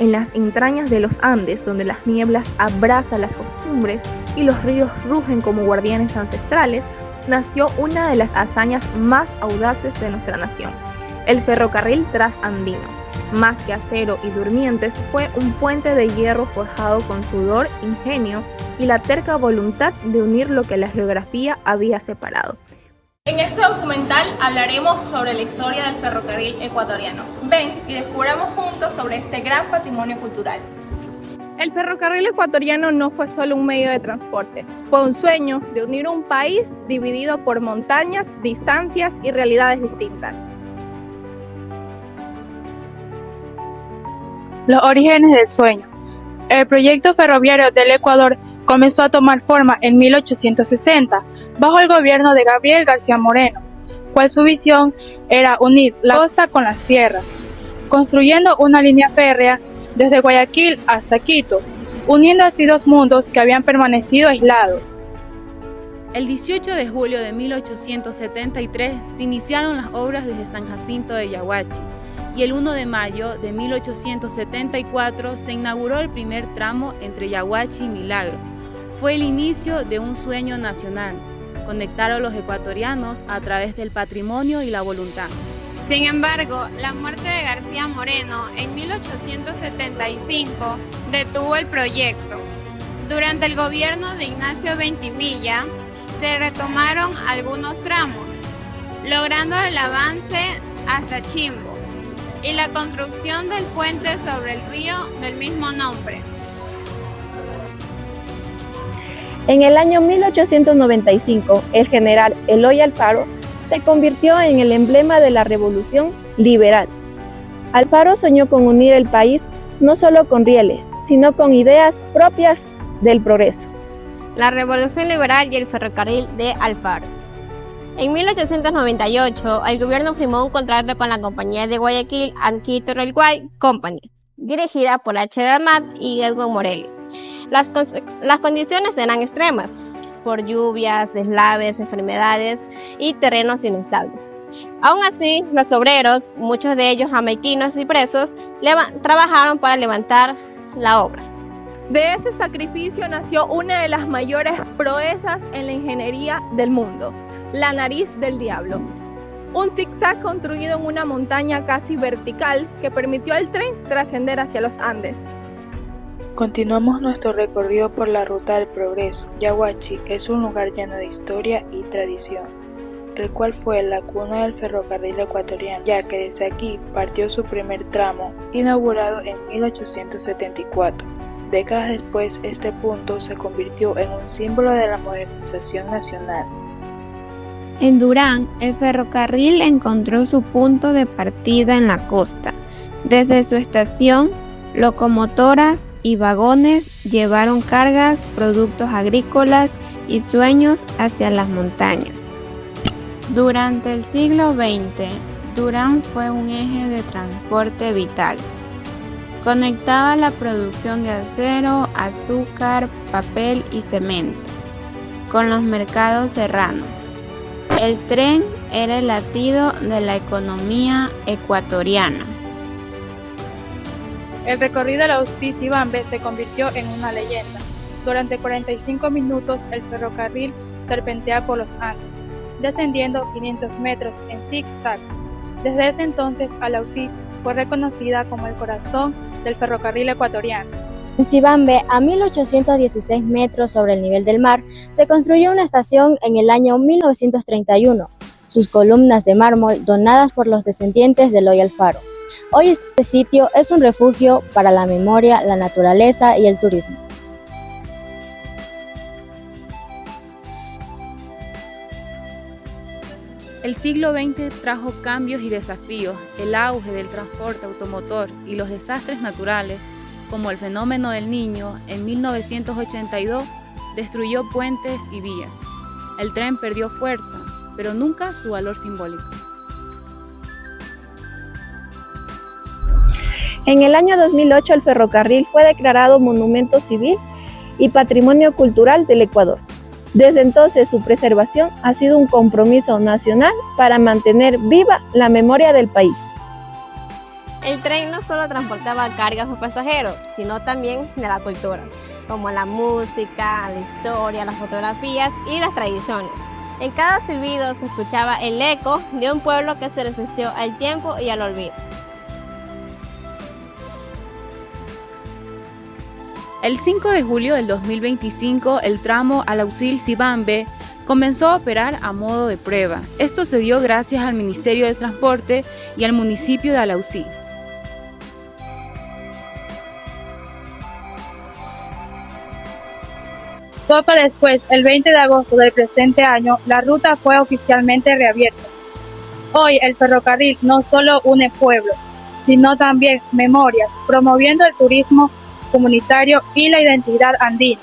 en las entrañas de los Andes, donde las nieblas abrazan las costumbres y los ríos rugen como guardianes ancestrales, nació una de las hazañas más audaces de nuestra nación, el ferrocarril trasandino. Más que acero y durmientes, fue un puente de hierro forjado con sudor, ingenio y la terca voluntad de unir lo que la geografía había separado. En este documental hablaremos sobre la historia del ferrocarril ecuatoriano. Ven y descubramos juntos sobre este gran patrimonio cultural. El ferrocarril ecuatoriano no fue solo un medio de transporte, fue un sueño de unir un país dividido por montañas, distancias y realidades distintas. Los orígenes del sueño. El proyecto ferroviario del Ecuador comenzó a tomar forma en 1860, bajo el gobierno de Gabriel García Moreno, cual su visión era unir la costa con la sierra, construyendo una línea férrea desde Guayaquil hasta Quito, uniendo así dos mundos que habían permanecido aislados. El 18 de julio de 1873 se iniciaron las obras desde San Jacinto de Yaguachi, y el 1 de mayo de 1874 se inauguró el primer tramo entre Yaguachi y Milagro. Fue el inicio de un sueño nacional, conectar a los ecuatorianos a través del patrimonio y la voluntad. Sin embargo, la muerte de García Moreno en 1875 detuvo el proyecto. Durante el gobierno de Ignacio Ventimiglia se retomaron algunos tramos, logrando el avance hasta Chimbo y la construcción del puente sobre el río del mismo nombre. En el año 1895, el general Eloy Alfaro se convirtió en el emblema de la revolución liberal. Alfaro soñó con unir el país no solo con rieles, sino con ideas propias del progreso. La revolución liberal y el ferrocarril de Alfaro. En 1898, el gobierno firmó un contrato con la compañía de Guayaquil and Quito Railway Company, dirigida por H. Amat y Edwin Morelli. Las condiciones eran extremas, por lluvias, deslaves, enfermedades y terrenos inestables. Aún así, los obreros, muchos de ellos jamaiquinos y presos, trabajaron para levantar la obra. De ese sacrificio nació una de las mayores proezas en la ingeniería del mundo, la nariz del diablo. Un zigzag construido en una montaña casi vertical que permitió al tren trascender hacia los Andes. Continuamos nuestro recorrido por la ruta del progreso. Yaguachi es un lugar lleno de historia y tradición, el cual fue la cuna del ferrocarril ecuatoriano, ya que desde aquí partió su primer tramo, inaugurado en 1874. Décadas después, este punto se convirtió en un símbolo de la modernización nacional. En Durán, el ferrocarril encontró su punto de partida en la costa. Desde su estación, locomotoras y vagones llevaron cargas, productos agrícolas y sueños hacia las montañas. Durante el siglo XX, Durán fue un eje de transporte vital. Conectaba la producción de acero, azúcar, papel y cemento con los mercados serranos. El tren era el latido de la economía ecuatoriana. El recorrido de la UCI-Cibambe se convirtió en una leyenda. Durante 45 minutos el ferrocarril serpentea por los Andes, descendiendo 500 metros en zigzag. Desde ese entonces, Alausí fue reconocida como el corazón del ferrocarril ecuatoriano. En Cibambe, a 1816 metros sobre el nivel del mar, se construyó una estación en el año 1931. Sus columnas de mármol donadas por los descendientes de Eloy Alfaro. Hoy este sitio es un refugio para la memoria, la naturaleza y el turismo. El siglo XX trajo cambios y desafíos, el auge del transporte automotor y los desastres naturales, como el fenómeno del Niño, en 1982 destruyó puentes y vías. El tren perdió fuerza, pero nunca su valor simbólico. En el año 2008 el ferrocarril fue declarado Monumento Civil y Patrimonio Cultural del Ecuador. Desde entonces su preservación ha sido un compromiso nacional para mantener viva la memoria del país. El tren no solo transportaba cargas o pasajeros, sino también de la cultura, como la música, la historia, las fotografías y las tradiciones. En cada silbido se escuchaba el eco de un pueblo que se resistió al tiempo y al olvido. El 5 de julio del 2025, el tramo Alaucil-Sibambe comenzó a operar a modo de prueba. Esto se dio gracias al Ministerio de Transporte y al municipio de Alaucil. Poco después, el 20 de agosto del presente año, la ruta fue oficialmente reabierta. Hoy el ferrocarril no solo une pueblos, sino también memorias, promoviendo el turismo comunitario y la identidad andina.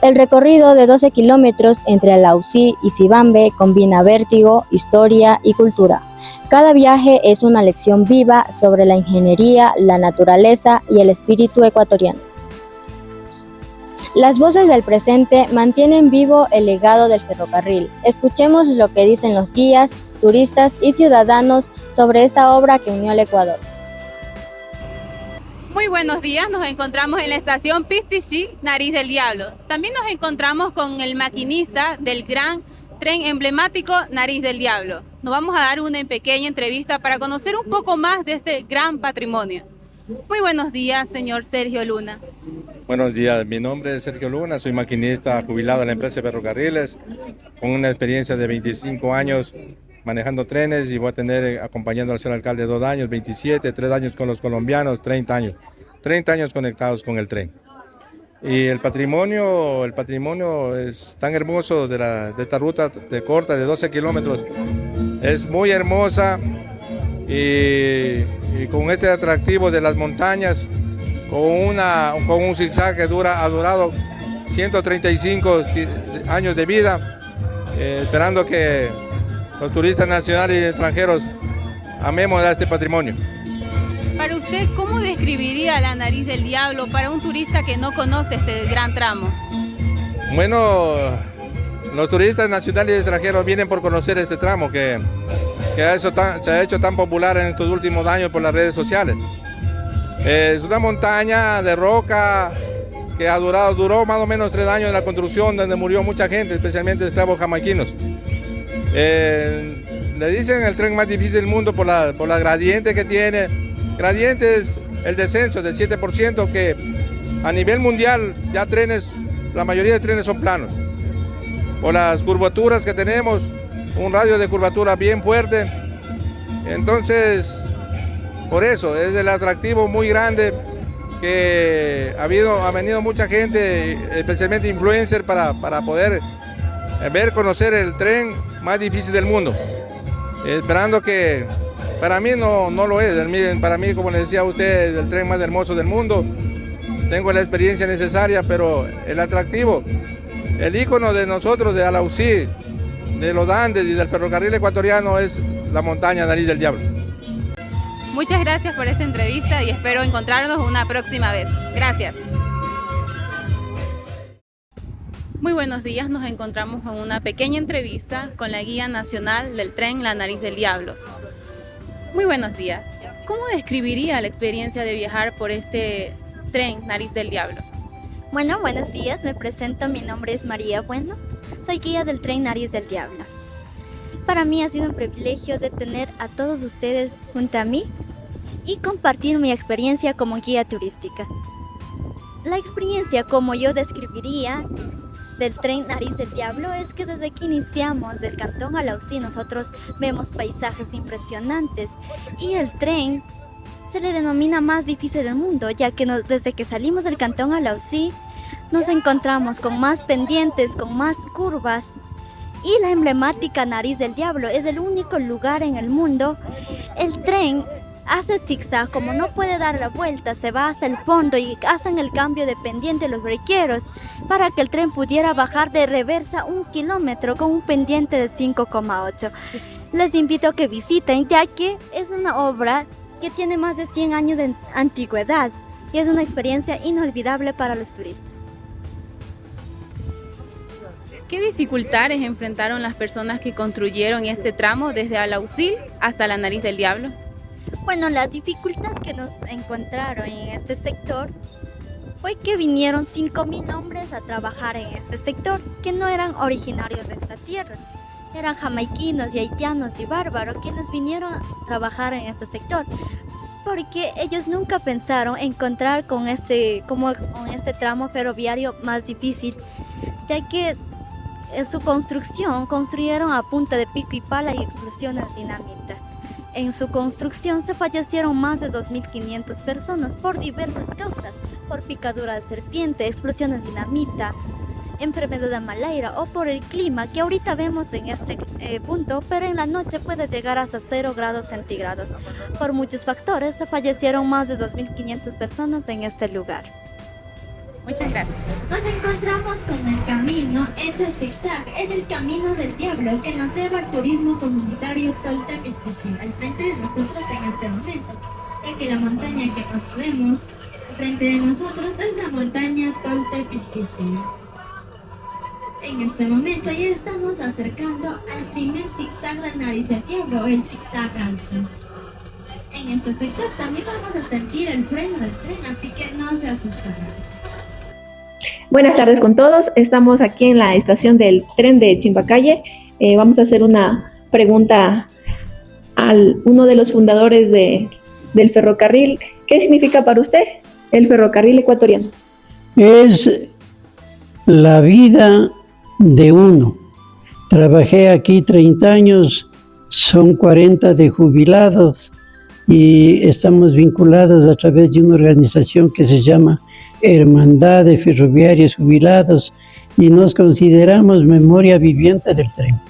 El recorrido de 12 kilómetros entre Alaucil y Sibambe combina vértigo, historia y cultura. Cada viaje es una lección viva sobre la ingeniería, la naturaleza y el espíritu ecuatoriano. Las voces del presente mantienen vivo el legado del ferrocarril. Escuchemos lo que dicen los guías, turistas y ciudadanos sobre esta obra que unió al Ecuador. Muy buenos días, nos encontramos en la estación Pistichí, Nariz del Diablo. También nos encontramos con el maquinista del gran tren emblemático Nariz del Diablo. Nos vamos a dar una pequeña entrevista para conocer un poco más de este gran patrimonio. Muy buenos días, señor Sergio Luna. Buenos días, mi nombre es Sergio Luna, soy maquinista jubilado de la empresa de ferrocarriles, con una experiencia de 25 años manejando trenes, y voy a tener acompañando al señor alcalde 2 años, 27, 3 años con los colombianos, 30 años conectados con el tren. Y el patrimonio es tan hermoso de esta ruta corta de 12 kilómetros, es muy hermosa, y con este atractivo de las montañas, con un zigzag que ha durado 135 años de vida, esperando que los turistas nacionales y extranjeros amemos a este patrimonio. Para usted, ¿cómo describiría la Nariz del Diablo para un turista que no conoce este gran tramo? Bueno, los turistas nacionales y extranjeros vienen por conocer este tramo que se ha hecho tan popular en estos últimos años por las redes sociales. Es una montaña de roca que duró más o menos 3 años en la construcción, donde murió mucha gente, especialmente esclavos jamaiquinos. Le dicen el tren más difícil del mundo por la gradiente que tiene. Gradiente es el descenso del 7%, que a nivel mundial ya la mayoría de trenes son planos. Por las curvaturas que tenemos, un radio de curvatura bien fuerte. Entonces, por eso es el atractivo muy grande, que ha venido mucha gente, especialmente influencers, para poder conocer el tren más difícil del mundo. Esperando que, para mí no lo es, para mí, como le decía a usted, es el tren más hermoso del mundo. Tengo la experiencia necesaria, pero el atractivo, el ícono de nosotros, de Alaucil, de los Andes y del ferrocarril ecuatoriano, es la montaña Nariz del Diablo. Muchas gracias por esta entrevista y espero encontrarnos una próxima vez. Gracias. Muy buenos días, nos encontramos en una pequeña entrevista con la guía nacional del tren La Nariz del Diablo. Muy buenos días. ¿Cómo describiría la experiencia de viajar por este tren Nariz del Diablo? Bueno, buenos días, me presento, mi nombre es María Bueno, soy guía del tren Nariz del Diablo. Para mí ha sido un privilegio de tener a todos ustedes junto a mí y compartir mi experiencia como guía turística. La experiencia, como yo describiría, del tren Nariz del Diablo es que desde que iniciamos del Cantón Alaucil nosotros vemos paisajes impresionantes, y el tren se le denomina más difícil del mundo, ya que desde que salimos del Cantón Alaucil nos encontramos con más pendientes, con más curvas, y la emblemática Nariz del Diablo es el único lugar en el mundo. El tren hace zigzag, como no puede dar la vuelta, se va hacia el fondo y hacen el cambio de pendiente los brequeros para que el tren pudiera bajar de reversa 1 kilómetro con un pendiente de 5,8. Les invito a que visiten, ya que es una obra que tiene más de 100 años de antigüedad y es una experiencia inolvidable para los turistas. ¿Qué dificultades enfrentaron las personas que construyeron este tramo desde Alaucil hasta la Nariz del Diablo? Bueno, la dificultad que nos encontraron en este sector fue que vinieron 5.000 hombres a trabajar en este sector que no eran originarios de esta tierra. Eran jamaiquinos y haitianos y bárbaros quienes vinieron a trabajar en este sector, porque ellos nunca pensaron encontrar con este tramo ferroviario más difícil, ya que en su construcción construyeron a punta de pico y pala y explosiones dinamita. En su construcción se fallecieron más de 2.500 personas por diversas causas, por picadura de serpiente, explosiones de dinamita, enfermedad de malaria o por el clima que ahorita vemos en este punto, pero en la noche puede llegar hasta 0 grados centígrados. Por muchos factores se fallecieron más de 2.500 personas en este lugar. Muchas gracias. Nos encontramos con el camino hecho zigzag. Es el camino del diablo que nos lleva al turismo comunitario Toltepic-Tishil, al frente de nosotros en este momento, ya que la montaña que nos vemos frente de nosotros es la montaña Toltepic-Tishil. En este momento ya estamos acercando al primer zigzag de Nariz del Diablo, el zigzag alto. En este sector también vamos a sentir el freno del tren, así que no se asustarán. Buenas tardes con todos. Estamos aquí en la estación del tren de Chimbacalle. Vamos a hacer una pregunta a uno de los fundadores del ferrocarril. ¿Qué significa para usted el ferrocarril ecuatoriano? Es la vida de uno. Trabajé aquí 30 años, son 40 de jubilados y estamos vinculados a través de una organización que se llama Hermandad de Ferroviarios Jubilados y nos consideramos memoria viviente del tren.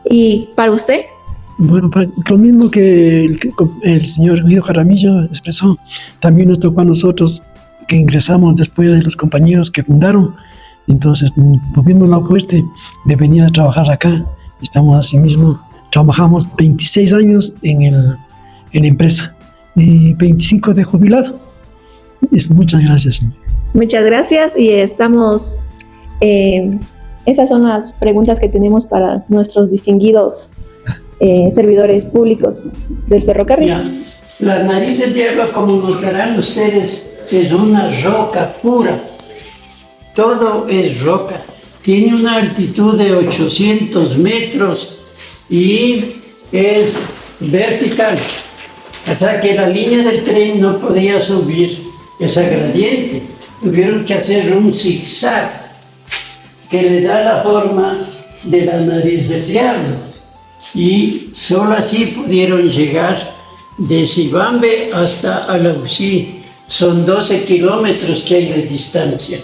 ¿Y para usted? Bueno, lo mismo que el señor Guido Jaramillo expresó, también nos tocó a nosotros que ingresamos después de los compañeros que fundaron, entonces tuvimos la oferta de venir a trabajar acá. Estamos así mismo, trabajamos 26 años en la empresa y 25 de jubilado. Muchas gracias. Muchas gracias y estamos, esas son las preguntas que tenemos para nuestros distinguidos servidores públicos del ferrocarril. Ya. La Nariz del Diablo, como notarán ustedes, es una roca pura. Todo es roca. Tiene una altitud de 800 metros y es vertical. O sea que la línea del tren no podía subir esa gradiente. Tuvieron que hacer un zigzag que le da la forma de la Nariz del Diablo. Y solo así pudieron llegar de Sibambe hasta Alaucil. Son 12 kilómetros que hay de distancia.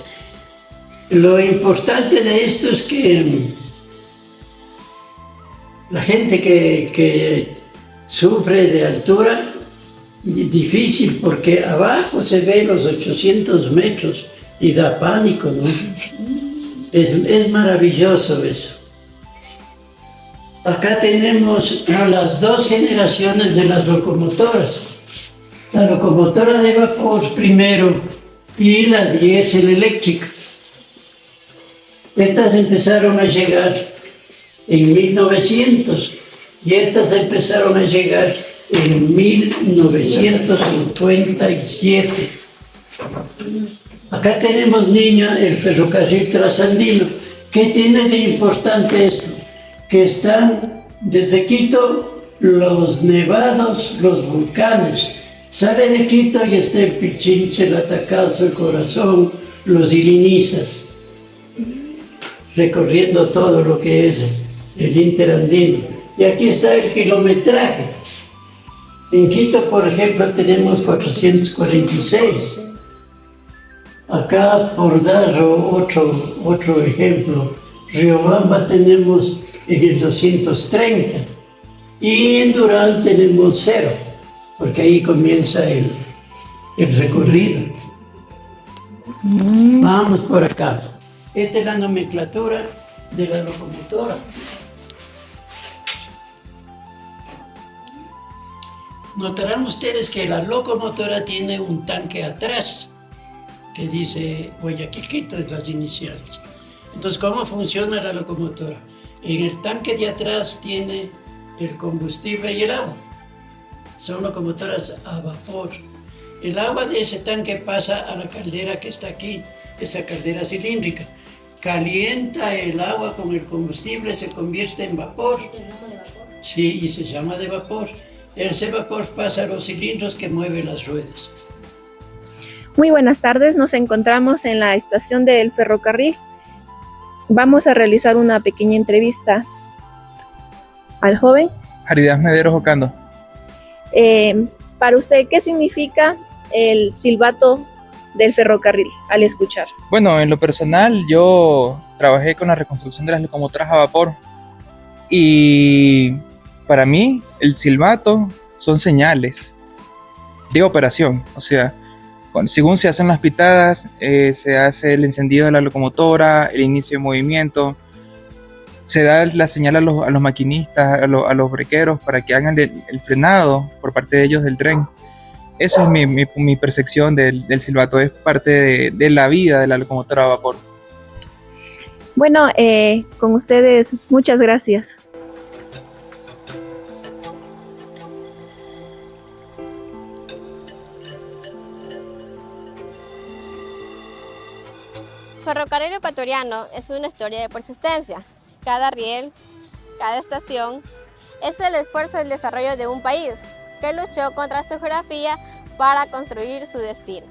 Lo importante de esto es que la gente que sufre de altura, difícil porque abajo se ve los 800 metros y da pánico, ¿no? Es maravilloso eso. Acá tenemos las dos generaciones de las locomotoras. La locomotora de vapor primero y la diésel eléctrica. Estas empezaron a llegar en 1900 y estas empezaron a llegar en 1957. Acá tenemos, niña, el ferrocarril trasandino. ¿Qué tiene de importante esto? Que están desde Quito los nevados, los volcanes. Sale de Quito y está el Pichinche, el Atacazo, el Corazón, los Ilinizas, recorriendo todo lo que es el interandino. Y aquí está el kilometraje. En Quito, por ejemplo, tenemos 446. Acá, por dar otro ejemplo, Riobamba tenemos en el 230 y en Durán tenemos 0, porque ahí comienza el recorrido. Vamos por acá. Esta es la nomenclatura de la locomotora. Notarán ustedes que la locomotora tiene un tanque atrás que dice Guayaquil Quito, es las iniciales. Entonces, ¿cómo funciona la locomotora? En el tanque de atrás tiene el combustible y el agua. Son locomotoras a vapor. El agua de ese tanque pasa a la caldera que está aquí, esa caldera cilíndrica. Calienta el agua con el combustible, se convierte en vapor. ¿Se llama de vapor? Sí, y se llama de vapor. Ese vapor pasa a los cilindros que mueven las ruedas. Muy buenas tardes, nos encontramos en la estación del ferrocarril. Vamos a realizar una pequeña entrevista al joven. Aridas Mederos Ocando. Para usted, ¿qué significa el silbato del ferrocarril al escuchar? Bueno, en lo personal yo trabajé con la reconstrucción de las locomotoras a vapor y para mí el silbato son señales de operación, o sea, según se hacen las pitadas, se hace el encendido de la locomotora, el inicio de movimiento, se da la señal a los maquinistas, a los brequeros para que hagan el frenado por parte de ellos del tren. Esa es mi percepción del silbato, es parte de la vida de la locomotora a vapor. Bueno, con ustedes, muchas gracias. Ferrocarril ecuatoriano es una historia de persistencia. Cada riel, cada estación, es el esfuerzo del desarrollo de un país que luchó contra su geografía para construir su destino.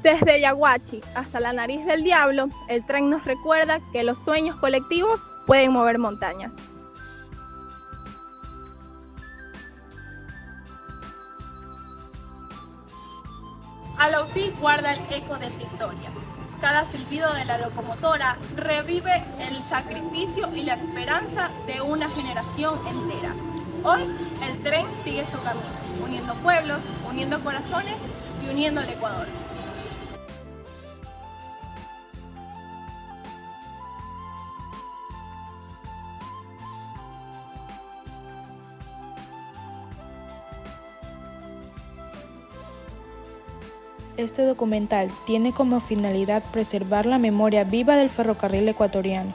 Desde Yaguachi hasta la nariz del diablo, el tren nos recuerda que los sueños colectivos pueden mover montañas. Alausí guarda el eco de su historia. Cada silbido de la locomotora revive el sacrificio y la esperanza de una generación entera. Hoy el tren sigue su camino, uniendo pueblos, uniendo corazones y uniendo al Ecuador. Este documental tiene como finalidad preservar la memoria viva del ferrocarril ecuatoriano,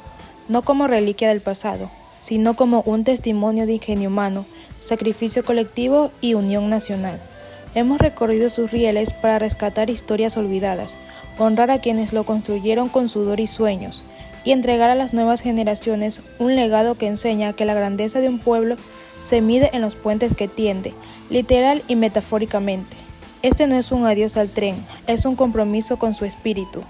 no como reliquia del pasado, sino como un testimonio de ingenio humano, sacrificio colectivo y unión nacional. Hemos recorrido sus rieles para rescatar historias olvidadas, honrar a quienes lo construyeron con sudor y sueños, y entregar a las nuevas generaciones un legado que enseña que la grandeza de un pueblo se mide en los puentes que tiende, literal y metafóricamente. Este no es un adiós al tren, es un compromiso con su espíritu.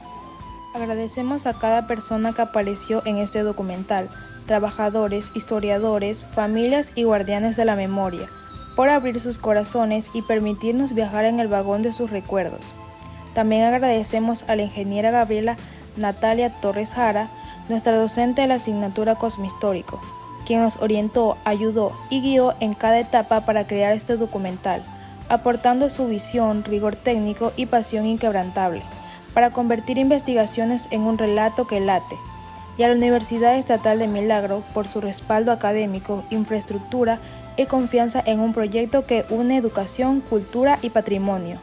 Agradecemos a cada persona que apareció en este documental, trabajadores, historiadores, familias y guardianes de la memoria, por abrir sus corazones y permitirnos viajar en el vagón de sus recuerdos. También agradecemos a la ingeniera Gabriela Natalia Torres Jara, nuestra docente de la asignatura Cosmohistórico, quien nos orientó, ayudó y guió en cada etapa para crear este documental, aportando su visión, rigor técnico y pasión inquebrantable, para convertir investigaciones en un relato que late, y a la Universidad Estatal de Milagro por su respaldo académico, infraestructura y confianza en un proyecto que une educación, cultura y patrimonio.